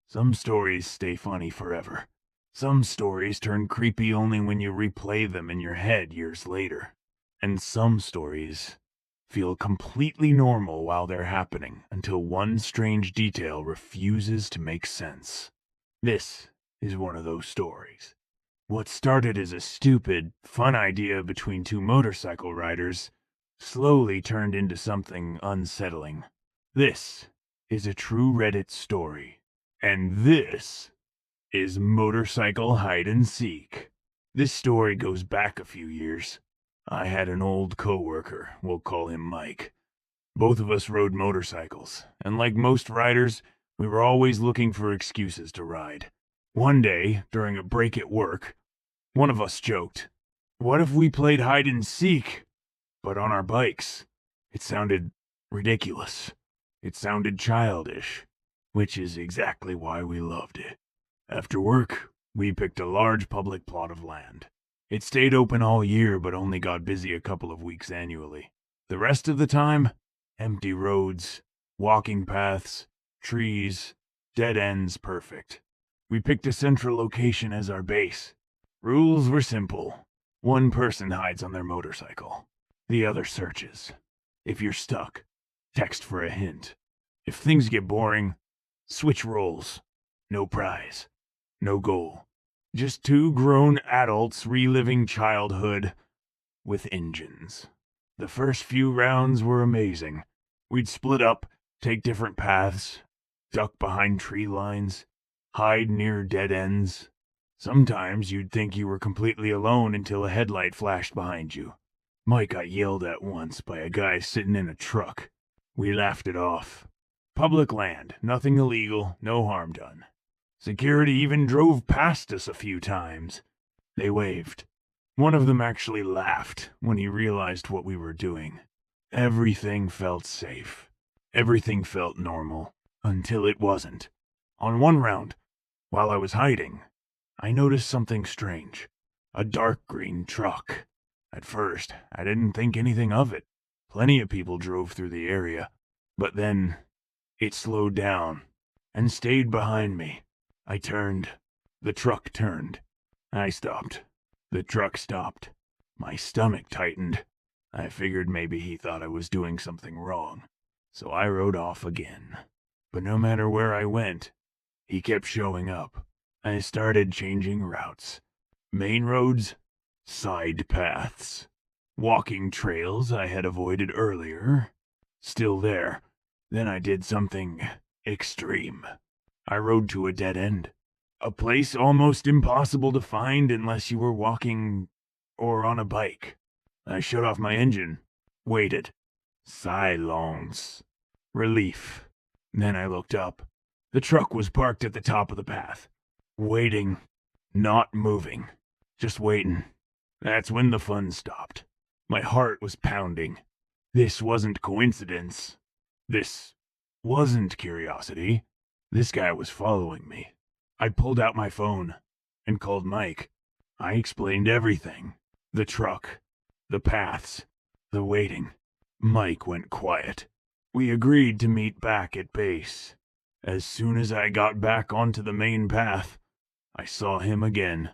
Some stories stay funny forever. Some stories turn creepy only when you replay them in your head years later. And some stories feel completely normal while they're happening until one strange detail refuses to make sense. This is one of those stories. What started as a stupid, fun idea between two motorcycle riders slowly turned into something unsettling. This is a true Reddit story. And this is Motorcycle Hide and Seek. This story goes back a few years. I had an old coworker, we'll call him Mike. Both of us rode motorcycles, and like most riders, we were always looking for excuses to ride. One day, during a break at work, one of us joked, "What if we played hide and seek, but on our bikes?" It sounded ridiculous. It sounded childish, which is exactly why we loved it. After work, we picked a large public plot of land. It stayed open all year but only got busy a couple of weeks annually. The rest of the time, empty roads, walking paths, trees, dead ends perfect. We picked a central location as our base. Rules were simple. One person hides on their motorcycle. The other searches. If you're stuck, text for a hint. If things get boring, switch roles. No prize. No goal. Just two grown adults reliving childhood with engines. The first few rounds were amazing. We'd split up, take different paths, duck behind tree lines, hide near dead ends. Sometimes you'd think you were completely alone until a headlight flashed behind you. Mike got yelled at once by a guy sitting in a truck. We laughed it off. Public land, nothing illegal, no harm done. Security even drove past us a few times. They waved. One of them actually laughed when he realized what we were doing. Everything felt safe. Everything felt normal. Until it wasn't. On one round, while I was hiding, I noticed something strange. A dark green truck. At first, I didn't think anything of it. Plenty of people drove through the area. But then, it slowed down and stayed behind me. I turned. The truck turned. I stopped. The truck stopped. My stomach tightened. I figured maybe he thought I was doing something wrong. So I rode off again. But no matter where I went, he kept showing up. I started changing routes. Main roads, side paths. Walking trails I had avoided earlier, still there. Then I did something extreme. I rode to a dead end. A place almost impossible to find unless you were walking or on a bike. I shut off my engine. Waited. Silence. Relief. Then I looked up. The truck was parked at the top of the path. Waiting. Not moving. Just waiting. That's when the fun stopped. My heart was pounding. This wasn't coincidence. This wasn't curiosity. This guy was following me. I pulled out my phone and called Mike. I explained everything. The truck, the paths, the waiting. Mike went quiet. We agreed to meet back at base. As soon as I got back onto the main path, I saw him again.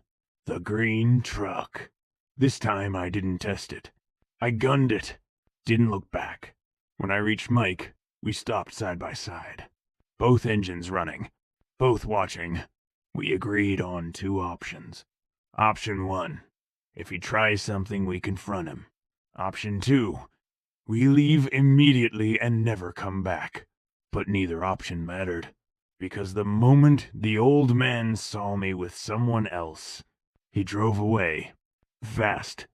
The green truck. This time I didn't test it. I gunned it. Didn't look back. When I reached Mike, we stopped side by side. Both engines running. Both watching. We agreed on two options. Option 1. If he tries something, we confront him. Option 2. We leave immediately and never come back. But neither option mattered. Because the moment the old man saw me with someone else, he drove away. Fast.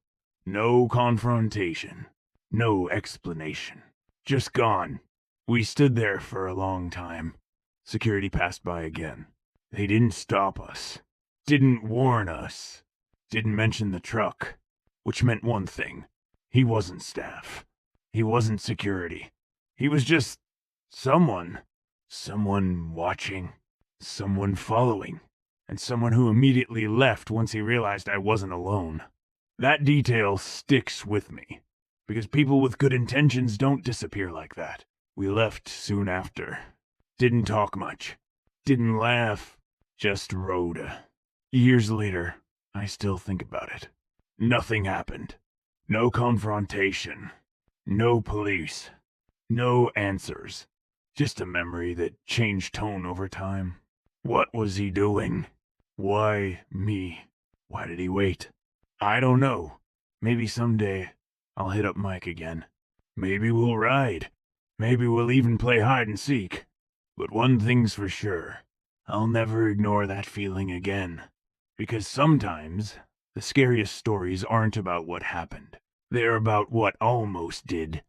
No confrontation. No explanation. Just gone. We stood there for a long time. Security passed by again. They didn't stop us. Didn't warn us. Didn't mention the truck. Which meant one thing. He wasn't staff. He wasn't security. He was just someone. Someone watching. Someone following. And someone who immediately left once he realized I wasn't alone. That detail sticks with me. Because people with good intentions don't disappear like that. We left soon after. Didn't talk much. didn't laugh, just Rhoda. Years later, I still think about it. Nothing happened. No confrontation. No police. No answers. Just a memory that changed tone over time. What was he doing? Why me? Why did he wait? I don't know. Maybe someday I'll hit up Mike again. Maybe we'll ride. Maybe we'll even play hide and seek. But one thing's for sure. I'll never ignore that feeling again. Because sometimes the scariest stories aren't about what happened. They're about what almost did.